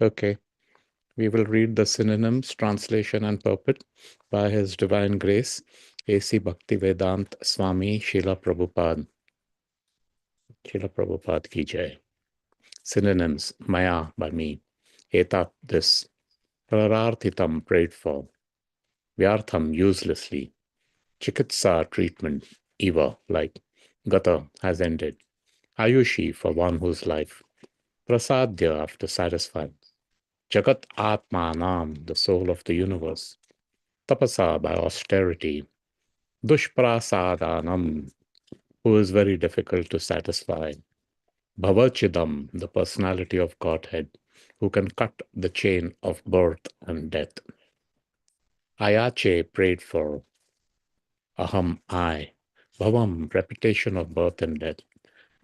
Okay, we will read the synonyms, translation, and purport by His Divine Grace, A.C. Bhaktivedant Swami Srila Prabhupada. Srila Prabhupada ki jai. Synonyms, Maya, by me. Etat, this. Prararthitam, prayed for. Vyartham, uselessly. Chikitsa, treatment. Eva, like. Gata, has ended. Ayushi, for one whose life. Prasadya, after satisfied. Jagat Atmanam, the soul of the universe. Tapasa, by austerity. Dushprasadanam, who is very difficult to satisfy. Bhavachidam, the personality of Godhead, who can cut the chain of birth and death. Ayache, prayed for. Aham, I. Bhavam, repetition of birth and death.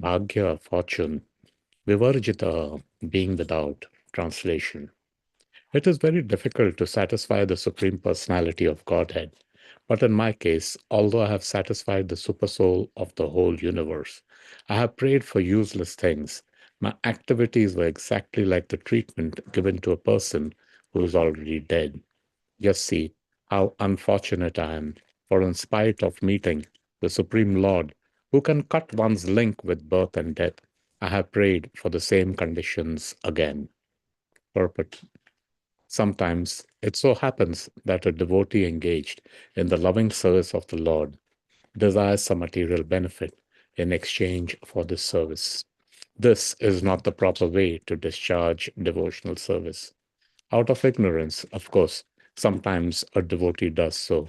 Bhagya, fortune. Vivarjita, being without. Translation. It is very difficult to satisfy the Supreme Personality of Godhead. But in my case, although I have satisfied the supersoul of the whole universe, I have prayed for useless things. My activities were exactly like the treatment given to a person who is already dead. Just see how unfortunate I am, for in spite of meeting the Supreme Lord, who can cut one's link with birth and death, I have prayed for the same conditions again. Purport. Sometimes it so happens that a devotee engaged in the loving service of the Lord desires some material benefit in exchange for this service. This is not the proper way to discharge devotional service. Out of ignorance, of course, sometimes a devotee does so,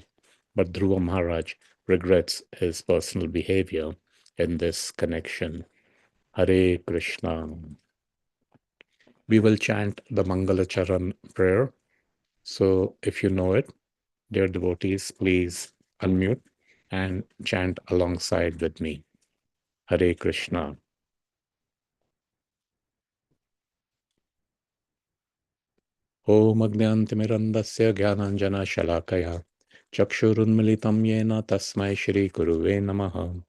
but Dhruva Maharaj regrets his personal behavior in this connection. Hare Krishna. We will chant the Mangalacharan prayer. So if you know it, dear devotees, please unmute and chant alongside with me. Hare Krishna. Om Agnyantimirantasya Gyananjana Shalakaya Chakshurunmilitam Yena Tasmai Shri Guruve Namaha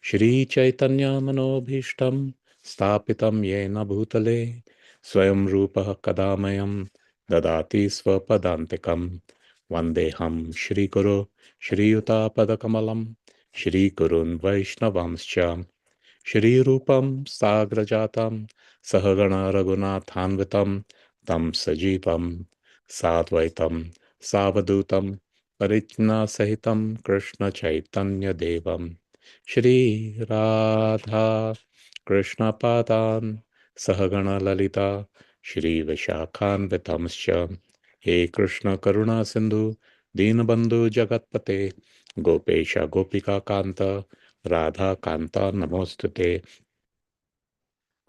Shri Chaitanya Manobhishtam Stapitam Yena Bhutale Swayam Rupa Kadamayam Dadati Swapadantikam Vandeham Shri Guru Shri Yuta Padakamalam Shri Gurun Vaishnavamscha Shri Rupam Sagrajatam Sahagana Raghunathanvitam Tam Sajivam Sadvaitam Savadutam Parijna Sahitam Krishna Chaitanya Devam Shri Radha Krishna Padan Sahagana Lalita Shri Vishakhan Vitamscha He Krishna Karuna Sindhu Dinabandhu Jagatpate Gopesha Gopika Kanta Radha Kanta Namostute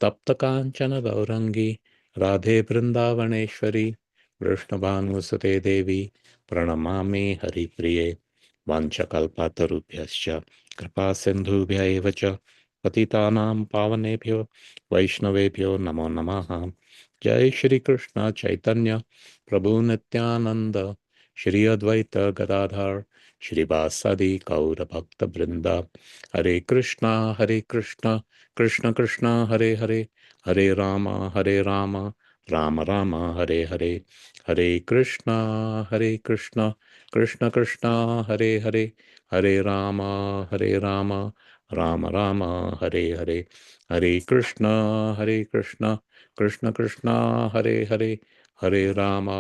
तप्त कांचन गौरंगी राधे वृंदावनेश्वरी वृष्णभानुसुते देवी प्रणमामि हरिप्रिये वाञ्छकल्पतरुभ्यश्च कृपा सिन्धुभ्य एव च पतितानां पावनेभ्यो वैष्णवेभ्यो नमो नमः जय श्री कृष्ण चैतन्य प्रभु नित्यानंद श्री अद्वैत गदाधर श्रीवासदि गौर भक्त वृंदा हरे Krishna Krishna Krishna Hare Hare Hare Ram Ram Ram Hare Hare Hare Krishna Krishna Krishna Hare Hare Hare Ram Ram Ram Hare Hare Hare Krishna Krishna Krishna Hare Hare Hare Ram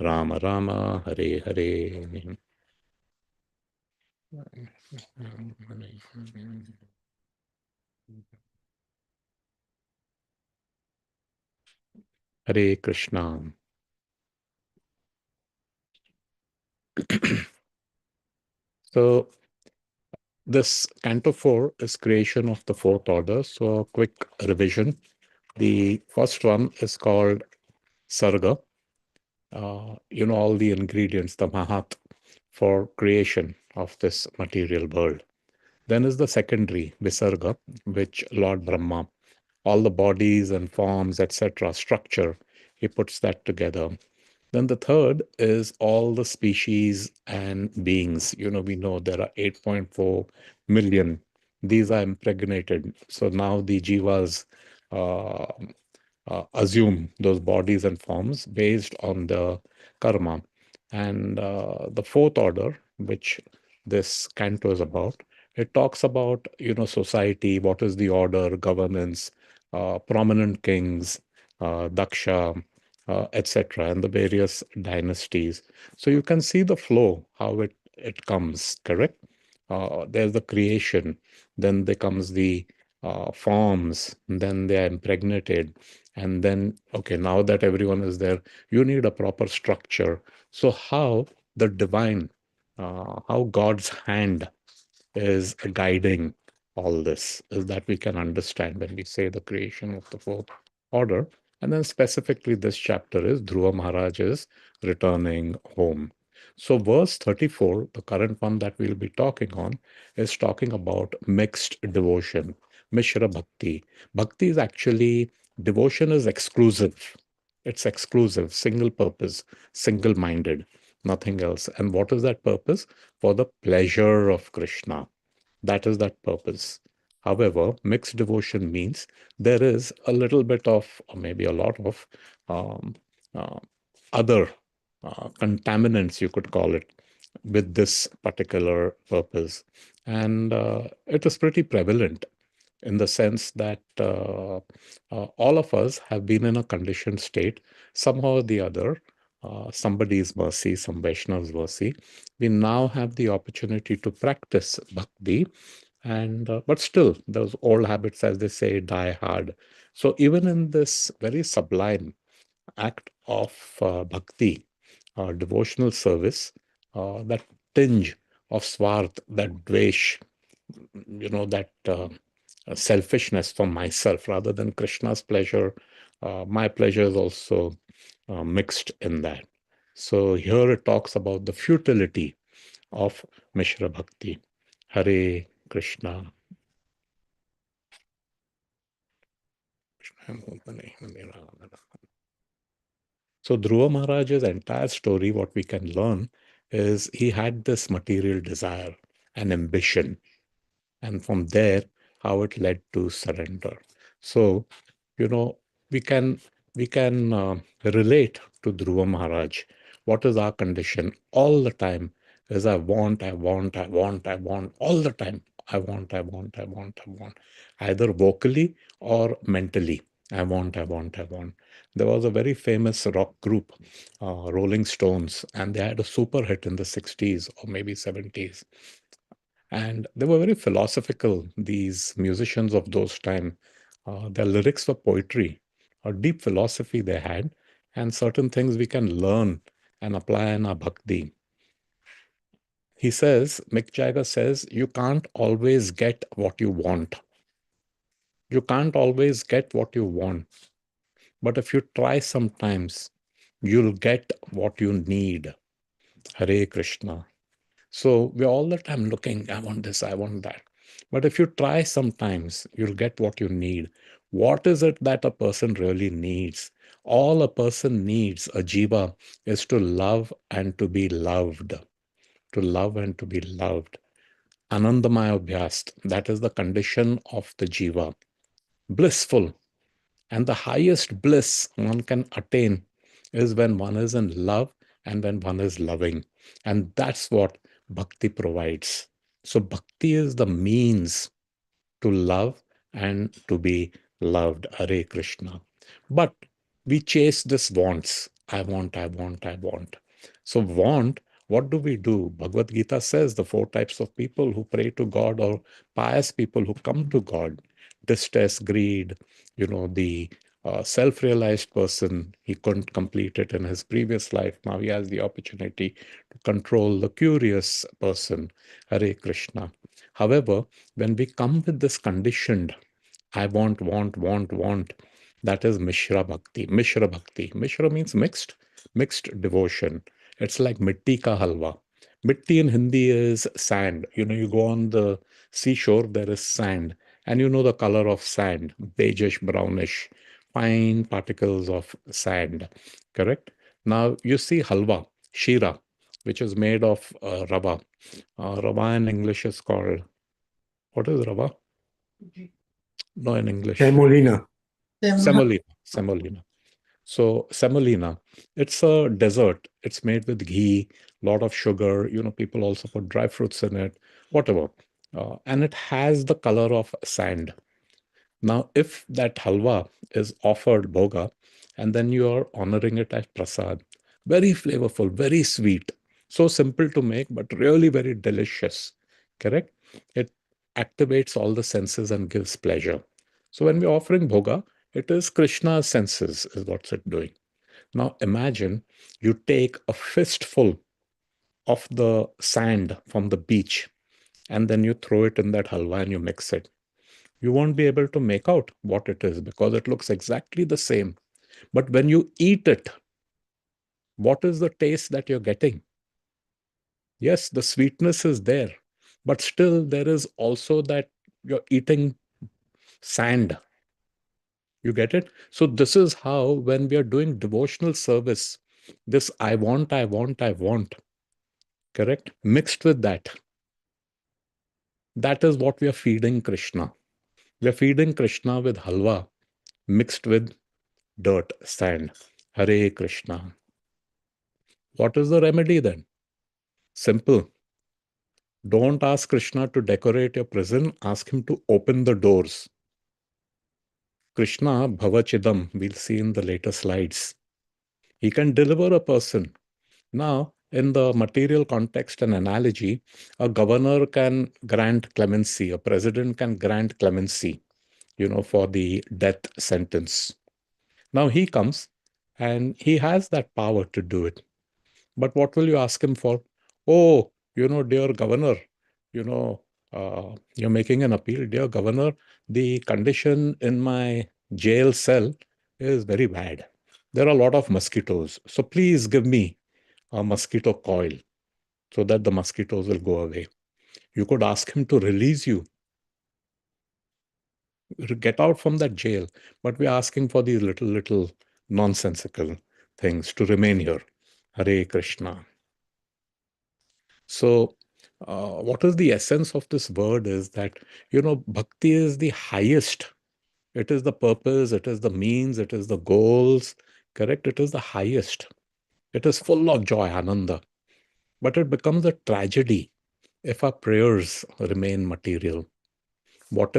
Ram Ram Hare Hare Hare Krishna. So this Canto 4 is creation of the fourth order. So a quick revision. The first one is called Sarga. All the ingredients, the Mahat, for creation of this material world. Then is the secondary, Visarga, which Lord Brahma, all the bodies and forms, etc., structure, he puts that together. Then the third is all the species and beings. We know there are 8.4 million. These are impregnated. So now the jivas uh, assume those bodies and forms based on the karma. And the fourth order, which this canto is about, it talks about, society, what is the order, governance, prominent kings, Daksha, etc., and the various dynasties. So you can see the flow, how it comes, correct? There's the creation, then there comes the forms, then they are impregnated, and then, okay, now that everyone is there, you need a proper structure. So how the divine, how God's hand is guiding all this is that we can understand when we say the creation of the fourth order. And then specifically, this chapter is Dhruva Maharaj is returning home. So, verse 34, the current one that we'll be talking on, is talking about mixed devotion, Mishra Bhakti. Bhakti is actually, devotion is exclusive. It's exclusive, single purpose, single minded, nothing else. And what is that purpose? For the pleasure of Krishna. That is that purpose. However, mixed devotion means there is a little bit of, or maybe a lot of, um, uh, other contaminants, you could call it, with this particular purpose. And it is pretty prevalent in the sense that all of us have been in a conditioned state, somehow or the other, somebody's mercy, some Vaishnav's mercy. We now have the opportunity to practice bhakti, and but still, those old habits, as they say, die hard. So even in this very sublime act of bhakti, devotional service, that tinge of swarth, that dvesh, that selfishness for myself rather than Krishna's pleasure. My pleasure is also mixed in that. So here it talks about the futility of Mishra Bhakti. Hare Krishna. So Dhruva Maharaj's entire story, what we can learn is he had this material desire and ambition, and from there how it led to surrender. So you know we can relate to Dhruva Maharaj. What is our condition all the time is I want, I want, I want, I want, all the time. I want, I want, I want, I want, either vocally or mentally. I want, I want, I want. There was a very famous rock group, Rolling Stones, and they had a super hit in the 60s or maybe 70s. And they were very philosophical, these musicians of those time. Their lyrics were poetry, a deep philosophy they had, and certain things we can learn and apply in our bhakti. He says, Mick Jagger says, you can't always get what you want. You can't always get what you want. But if you try sometimes, you'll get what you need. Hare Krishna. So we're all the time looking, I want this, I want that. But if you try sometimes, you'll get what you need. What is it that a person really needs? All a person needs, a jiva, is to love and to be loved. To love and to be loved. Anandamaya Abhyast, that is the condition of the jiva. Blissful. And the highest bliss one can attain is when one is in love and when one is loving. And that's what bhakti provides. So, bhakti is the means to love and to be loved. Hare Krishna. But we chase this wants. I want, I want, I want. So, want, what do we do? Bhagavad Gita says the four types of people who pray to God or pious people who come to God: distress, greed, the self-realized person. He couldn't complete it in his previous life. Now he has the opportunity to control the curious person. Hare Krishna. However, when we come with this conditioned, I want, want, want, want, that is Mishra Bhakti. Mishra Bhakti. Mishra means mixed, mixed devotion. It's like mitti ka halwa. Mitti in Hindi is sand. You go on the seashore, there is sand. And you know the color of sand, beigeish, brownish, fine particles of sand. Correct? Now you see halwa, shira, which is made of rava. Rava in English is called, what is rava? No, in English. Semolina. Semolina. Semolina. So semolina, it's a dessert. It's made with ghee, lot of sugar. People also put dry fruits in it, whatever. And it has the color of sand. Now, if that halwa is offered bhoga, and then you are honoring it as prasad, very flavorful, very sweet, so simple to make, but really very delicious. Correct? It activates all the senses and gives pleasure. So when we're offering bhoga, it is Krishna's senses, is what's it doing. Now imagine you take a fistful of the sand from the beach and then you throw it in that halwa and you mix it. You won't be able to make out what it is because it looks exactly the same. But when you eat it, what is the taste that you're getting? Yes, the sweetness is there, but still there is also that you're eating sand. You get it? So this is how when we are doing devotional service, this I want, correct? Mixed with that is what we are feeding Krishna. We are feeding Krishna with halwa mixed with dirt, sand. Hare Krishna. What is the remedy then? Simple. Don't ask Krishna to decorate your prison, ask him to open the doors. Krishna Bhavachidam, we'll see in the later slides. He can deliver a person. Now, in the material context and analogy, a governor can grant clemency, a president can grant clemency, for the death sentence. Now he comes and he has that power to do it. But what will you ask him for? Oh, dear governor, you're making an appeal. Dear governor, the condition in my jail cell is very bad. There are a lot of mosquitoes. So please give me a mosquito coil so that the mosquitoes will go away. You could ask him to release you, get out from that jail. But we're asking for these little nonsensical things to remain here. Hare Krishna. So, what is the essence of this word is that, bhakti is the highest. It is the purpose, it is the means, it is the goals, correct? It is the highest. It is full of joy, ananda. But it becomes a tragedy if our prayers remain material. What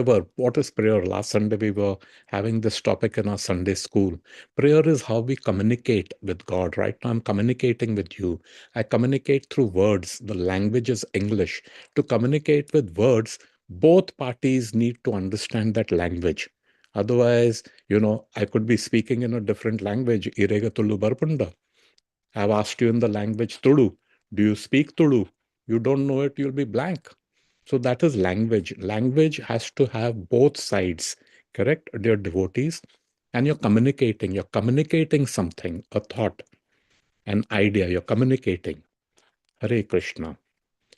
is prayer? Last Sunday, we were having this topic in our Sunday school. Prayer is how we communicate with God. Right now, I'm communicating with you. I communicate through words. The language is English. To communicate with words, both parties need to understand that language. Otherwise, I could be speaking in a different language. Irega tullu barpunda. I've asked you in the language Tulu. Do you speak Tulu? You don't know it, you'll be blank. So that is language. Language has to have both sides, correct, dear devotees? And you're communicating something, a thought, an idea, you're communicating. Hare Krishna.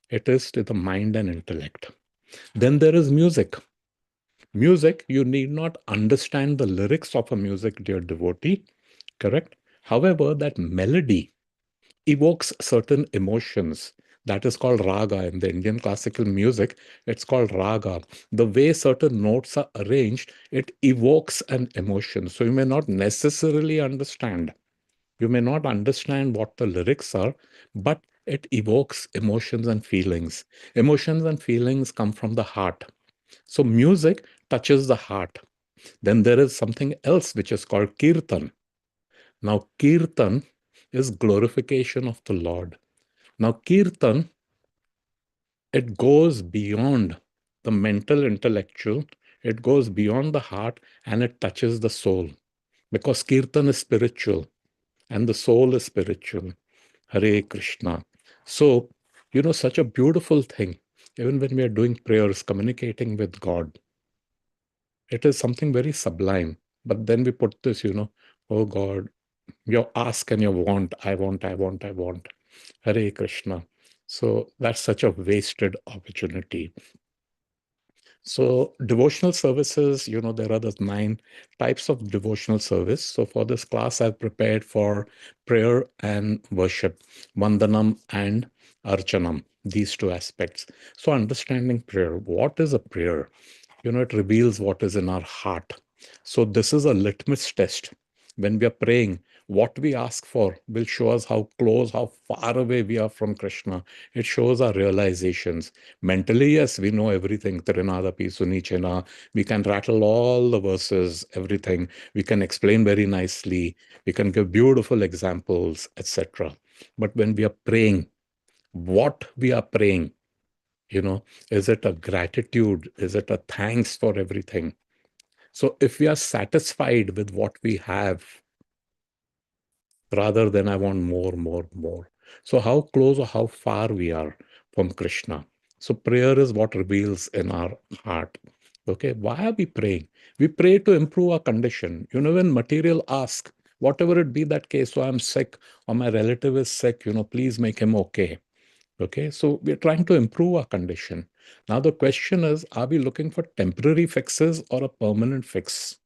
It is to the mind and intellect. Then there is music. Music, you need not understand the lyrics of a music, dear devotee, correct? However, that melody evokes certain emotions. That is called raga in the Indian classical music. It's called raga. The way certain notes are arranged, it evokes an emotion. So you may not necessarily understand. You may not understand what the lyrics are, but it evokes emotions and feelings. Emotions and feelings come from the heart. So music touches the heart. Then there is something else which is called kirtan. Now, kirtan is glorification of the Lord. Now, kirtan, it goes beyond the mental, intellectual, it goes beyond the heart and it touches the soul because kirtan is spiritual and the soul is spiritual. Hare Krishna. So, such a beautiful thing, even when we are doing prayers, communicating with God, it is something very sublime. But then we put this, oh God, your ask and your want, I want, I want, I want. Hare Krishna. So that's such a wasted opportunity. So devotional services, there are the 9 types of devotional service. So for this class, I've prepared for prayer and worship, Vandanam and Archanam, these 2 aspects. So understanding prayer, what is a prayer? It reveals what is in our heart. So this is a litmus test. When we are praying, what we ask for will show us how close, how far away we are from Krishna. It shows our realizations. Mentally, yes, we know everything. Trinadapi Sunichena. We can rattle all the verses, everything. We can explain very nicely. We can give beautiful examples, etc. But when we are praying, what we are praying, is it a gratitude? Is it a thanks for everything? So if we are satisfied with what we have, rather than I want more, more, more. So how close or how far we are from Krishna. So prayer is what reveals in our heart. Okay, why are we praying? We pray to improve our condition. When material ask, whatever it be that case, so I'm sick or my relative is sick, please make him okay. Okay, so we're trying to improve our condition. Now the question is, are we looking for temporary fixes or a permanent fix?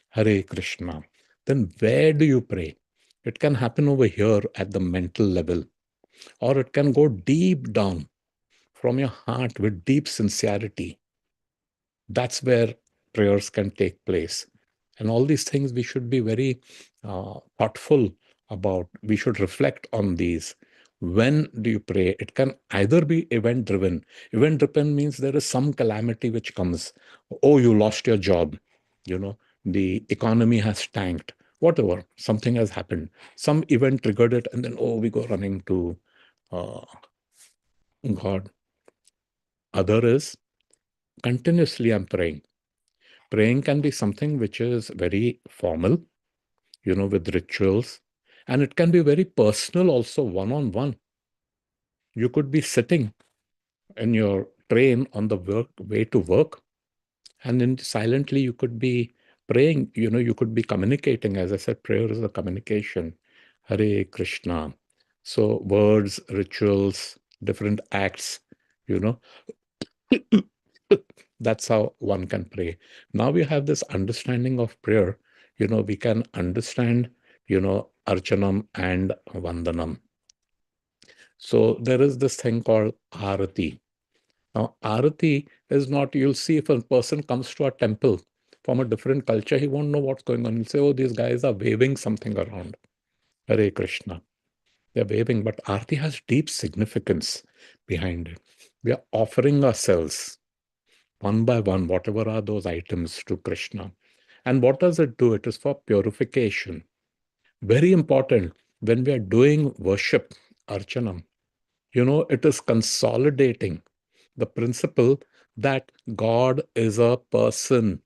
Hare Krishna. Then where do you pray? It can happen over here at the mental level, or it can go deep down from your heart with deep sincerity. That's where prayers can take place. And all these things we should be very thoughtful about. We should reflect on these. When do you pray? It can either be event driven. Event driven means there is some calamity which comes. Oh, you lost your job. You know, the economy has tanked. Whatever, something has happened. Some event triggered it, and then, oh, we go running to uh, God. Other is continuously I'm praying. Praying can be something which is very formal, with rituals, and it can be very personal also, one on one. You could be sitting in your train on the way to work, and then silently you could be praying. You could be communicating. As I said, prayer is a communication. Hare Krishna. So words, rituals, different acts, you know, that's how one can pray. Now we have this understanding of prayer. We can understand, Archanam and Vandanam. So there is this thing called Arati. Now, Arati is not, you'll see if a person comes to a temple from a different culture, he won't know what's going on. He'll say, oh, these guys are waving something around. Hare Krishna. They're waving, but Arati has deep significance behind it. We are offering ourselves one by one, whatever are those items, to Krishna. And what does it do? It is for purification. Very important when we are doing worship, Archanam. It is consolidating the principle that God is a person.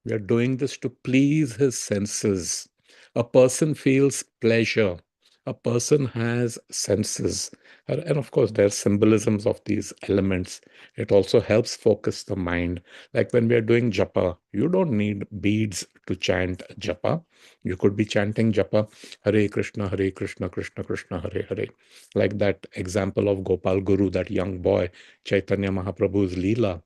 We are doing this to please his senses. A person feels pleasure. A person has senses. And of course, there are symbolisms of these elements. It also helps focus the mind. Like when we are doing japa, you don't need beads to chant japa. You could be chanting japa, Hare Krishna, Krishna Krishna, Hare Hare. Like that example of Gopal Guru, that young boy, Chaitanya Mahaprabhu's Leela.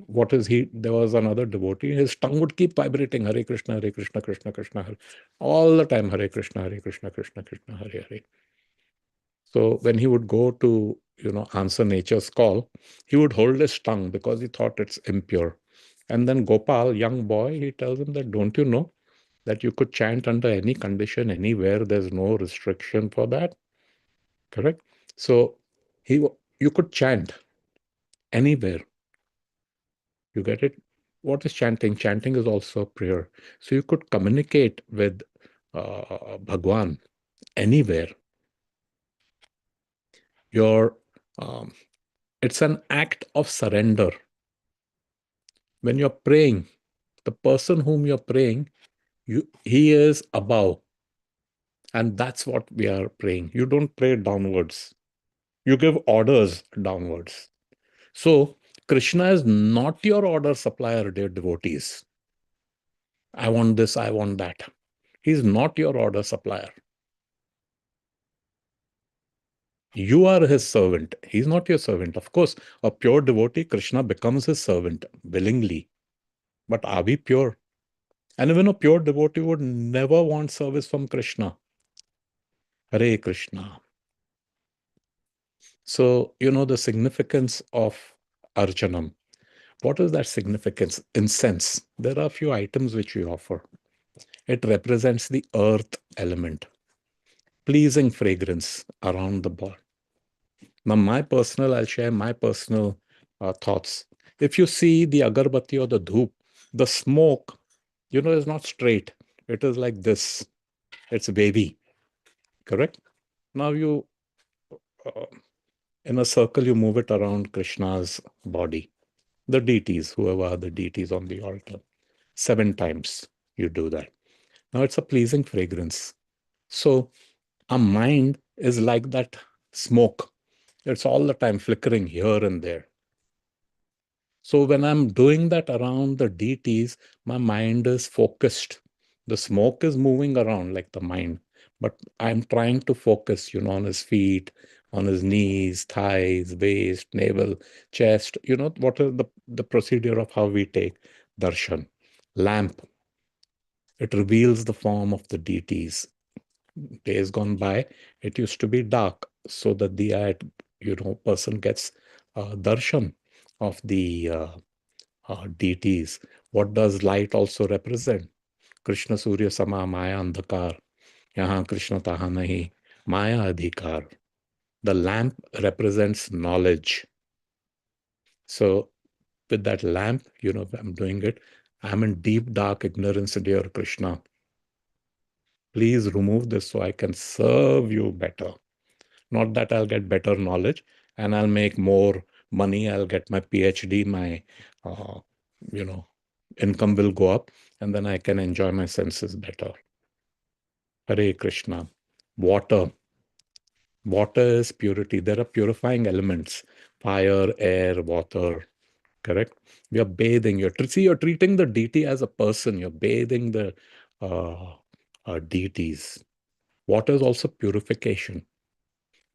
What is he? There was another devotee. His tongue would keep vibrating, Hare Krishna, Krishna Krishna, Hare. All the time, Hare Krishna, Krishna Krishna, Hare Hare. So when he would go to, answer nature's call, he would hold his tongue because he thought it's impure. And then Gopal, young boy, he tells him that, don't you know that you could chant under any condition, anywhere? There's no restriction for that. Correct? So you could chant anywhere. You get it? What is chanting? Chanting is also prayer. So you could communicate with Bhagwan anywhere. Your um, It's an act of surrender. When you're praying, the person whom you're praying, he is above, and that's what we are praying. You don't pray downwards. You give orders downwards. So Krishna is not your order supplier, dear devotees. I want this, I want that. He's not your order supplier. You are his servant. He's not your servant. Of course, a pure devotee, Krishna becomes his servant willingly. But are we pure? And even a pure devotee would never want service from Krishna. Hare Krishna. So, the significance of Archanam. What is that significance? Incense. There are a few items which we offer. It represents the earth element, pleasing fragrance around the ball. Now, I'll share my personal thoughts. If you see the agarbatti or the dhoop, the smoke, is not straight. It is like this. It's wavy, correct? Now uh, in a circle, you move it around Krishna's body, the deities, whoever are the deities on the altar. 7 times you do that. Now it's a pleasing fragrance. So our mind is like that smoke. It's all the time flickering here and there. So when I'm doing that around the deities, my mind is focused. The smoke is moving around like the mind, but I'm trying to focus, on his feet, on his knees, thighs, waist, navel, chest. What is the procedure of how we take darshan? Lamp. It reveals the form of the deities. Days gone by, it used to be dark, so that the person gets darshan of the deities. What does light also represent? Krishna Surya Sama Maya Andhakar. Yahan Krishna Taha Nahi. Maya Adhikar. The lamp represents knowledge. So with that lamp, I'm doing it. I'm in deep dark ignorance, dear Krishna. Please remove this so I can serve you better. Not that I'll get better knowledge and I'll make more money. I'll get my PhD, my, uh, you know, income will go up, and then I can enjoy my senses better. Hare Krishna. Water. Water is purity. There are purifying elements: fire, air, water. Correct? We are bathing. You're treating the deity as a person. You're bathing the uh, deities. Water is also purification.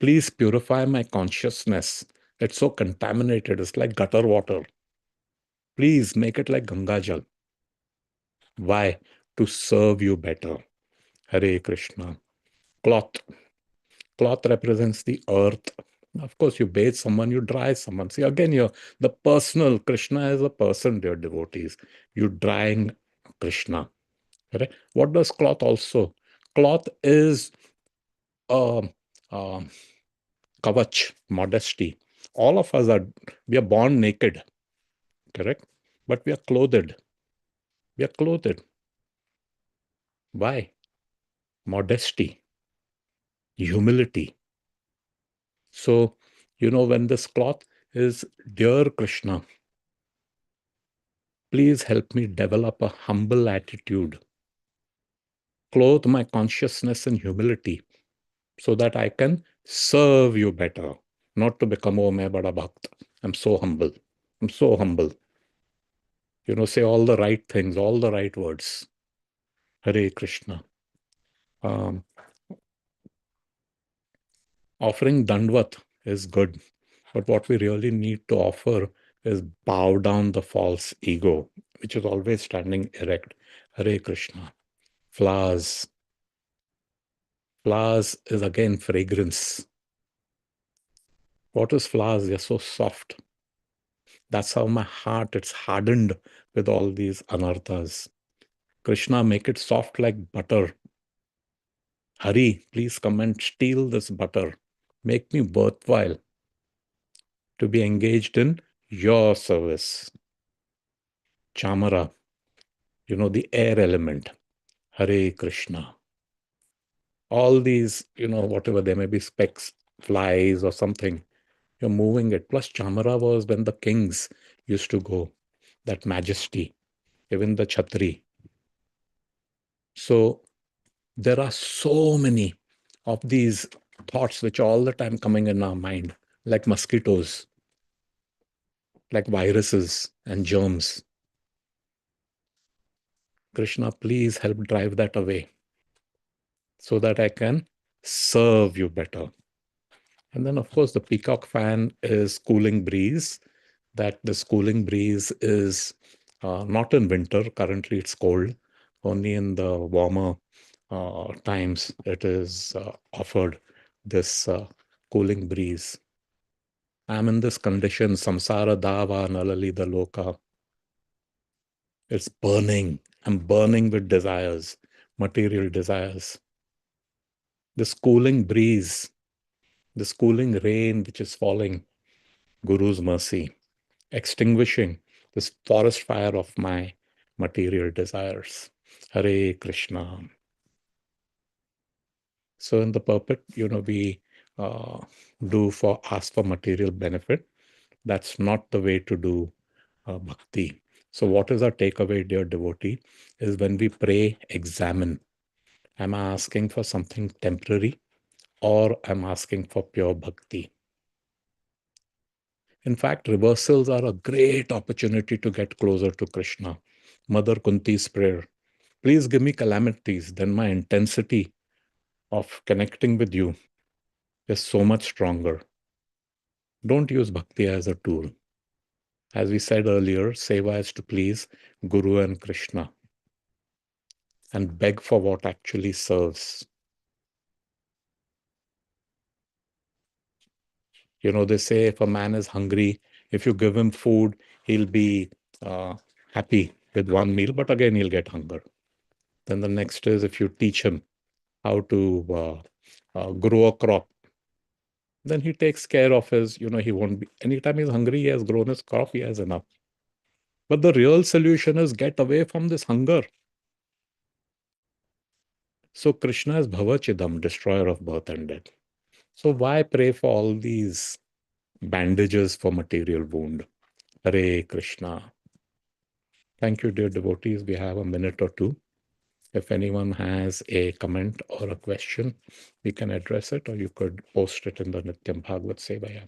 Please purify my consciousness. It's so contaminated. It's like gutter water. Please make it like Ganga Jal. Why? To serve you better. Hare Krishna. Cloth. Cloth represents the earth. Of course, you bathe someone, you dry someone. See, again, you're the personal. Krishna is a person, dear devotees. You drying Krishna. Right? What does cloth also? Cloth is um, um, kavach, modesty. All of us we are born naked, correct? But we are clothed. We are clothed. Why? Modesty, humility. So, when this cloth is, dear Krishna, please help me develop a humble attitude. Clothe my consciousness in humility so that I can serve you better, not to become, oh, main bada bhakt. I'm so humble. I'm so humble. Say all the right things, all the right words. Hare Krishna. Um, Offering dandvat is good, but what we really need to offer is bow down the false ego, which is always standing erect. Hare Krishna. Flowers. Flowers is again fragrance. What is flowers? They're so soft. That's how my heart, it's hardened with all these anarthas. Krishna, make it soft like butter. Hari, please come and steal this butter. Make me worthwhile to be engaged in your service. Chamara, the air element. Hare Krishna. All these, whatever there may be specks, flies or something, you're moving it. Plus, Chamara was when the kings used to go, that majesty, even the Chhatri. So there are so many of these thoughts which are all the time coming in our mind, like mosquitoes, like viruses and germs. Krishna, please help drive that away so that I can serve you better. And then, of course, the peacock fan is cooling breeze. That this cooling breeze is not in winter. Currently, it's cold. Only in the warmer times it is offered this cooling breeze. I'm in this condition, samsara dava nalalida loka. It's burning. I'm burning with desires, material desires. This cooling breeze, this cooling rain which is falling, Guru's mercy, extinguishing this forest fire of my material desires. Hare Krishna. So in the purport, we uh, do for ask for material benefit. That's not the way to do bhakti. So what is our takeaway, dear devotee, is when we pray, examine. Am I asking for something temporary or am I asking for pure bhakti? In fact, reversals are a great opportunity to get closer to Krishna. Mother Kunti's prayer, please give me calamities, then my intensity of connecting with you is so much stronger. Don't use bhakti as a tool. As we said earlier, seva is to please Guru and Krishna and beg for what actually serves. They say if a man is hungry, if you give him food, he'll be happy with one meal, but again, he'll get hunger. Then the next is if you teach him how to grow a crop, then he takes care of his, he won't be, anytime he's hungry, he has grown his crop, he has enough. But the real solution is get away from this hunger. So Krishna is Bhavachidam, destroyer of birth and death. So why pray for all these bandages for material wound? Hare Krishna. Thank you, dear devotees. We have a minute or two. If anyone has a comment or a question, we can address it, or you could post it in the Nityam Bhagavad Sevaya.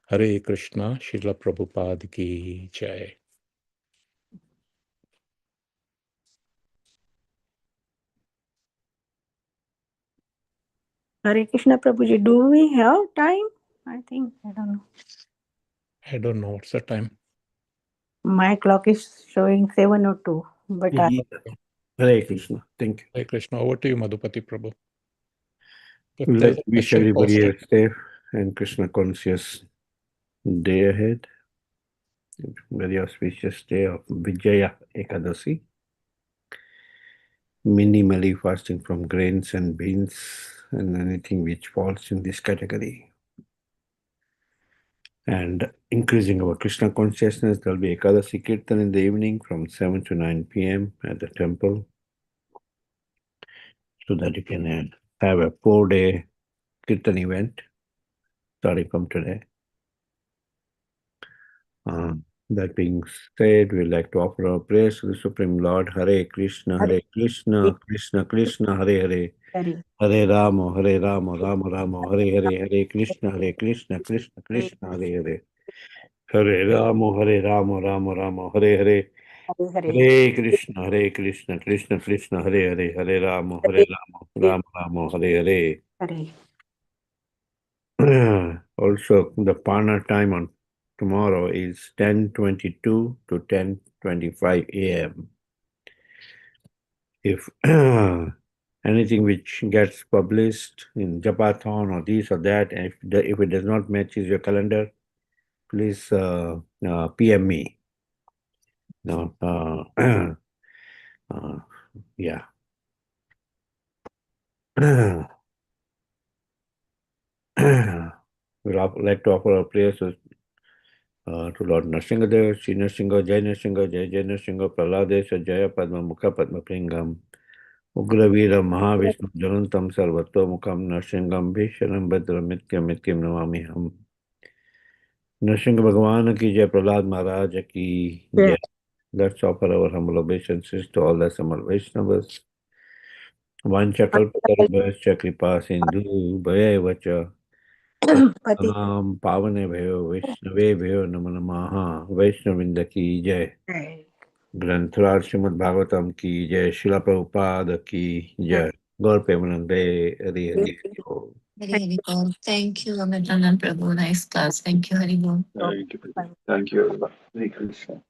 Hare Krishna, Srila Prabhupada ki jai. Hare Krishna Prabhuji, do we have time? I think, I don't know. I don't know what's the time. My clock is showing 7:02, but Hare Krishna. Thank you. Hare Krishna. Over to you, Madhupati Prabhu. If there's Let's a wish question, post everybody a it. safe and Krishna conscious day ahead. Very auspicious day of Vijaya Ekadasi. Minimally fasting from grains and beans and anything which falls in this category. And increasing our Krishna consciousness, there will be Ekadasi Kirtan in the evening from 7 to 9 p.m. at the temple, so that you can have a 4-day Kirtan event starting from today. That being said, we'd like to offer our prayers to the Supreme Lord. Hare Krishna, Hare Krishna, Krishna Krishna, Hare Hare. Hare Hare Rama, Hare Rama, Rama Rama, Hare Hare, Hare Krishna, Krishna Krishna, Hare Hare. Hare Rama, Hare Rama, Rama Rama, Hare Hare. Hare Hare Krishna, Krishna Krishna, Hare Hare, Hare Rama, Rama Rama, Hare Hare. Hare. Also, the Pana time on tomorrow is 10:22 to 10:25 a.m. If anything which gets published in Japathon or this or that, and if it does not matches your calendar, please PM me. No, yeah. We'd like to offer our prayers to Lord Nrsingadev, Sri Nrsinga, Jai Nrsinga, Jai Jai Nrsinga, Praladesha, Jaya Padma Mukha Padma Pringam, Ugraveera Mahavishnu Jalantam Sarvatomukam Nrsingham Bhisharam Bhadram Mityam Mityam Namamiham. Nrsinga Bhagwan ki Jai, Prahlad Maharaj ki Jai. Let's offer our humble obeisances to all the Samar Vaishnavas. Vancha Kalpatarubhascha Kripa Sindhu Bhaya Vacha Pati. Pavane Bhayo Vaishnave Bhayo Namo Namaha. Vaishnavinda ki Jai. ग्रंथराज Shrimad Bhagavatam की जय, शिला प्रभुपाद की जय, गौर प्रेमानंदे हरि हरि हरि बोल. Hari Bol. Thank you, Amit Anand Prabhu. Nice class. Thank you, Hari Bol. Thank you. Thank you, everyone. Hare Krishna.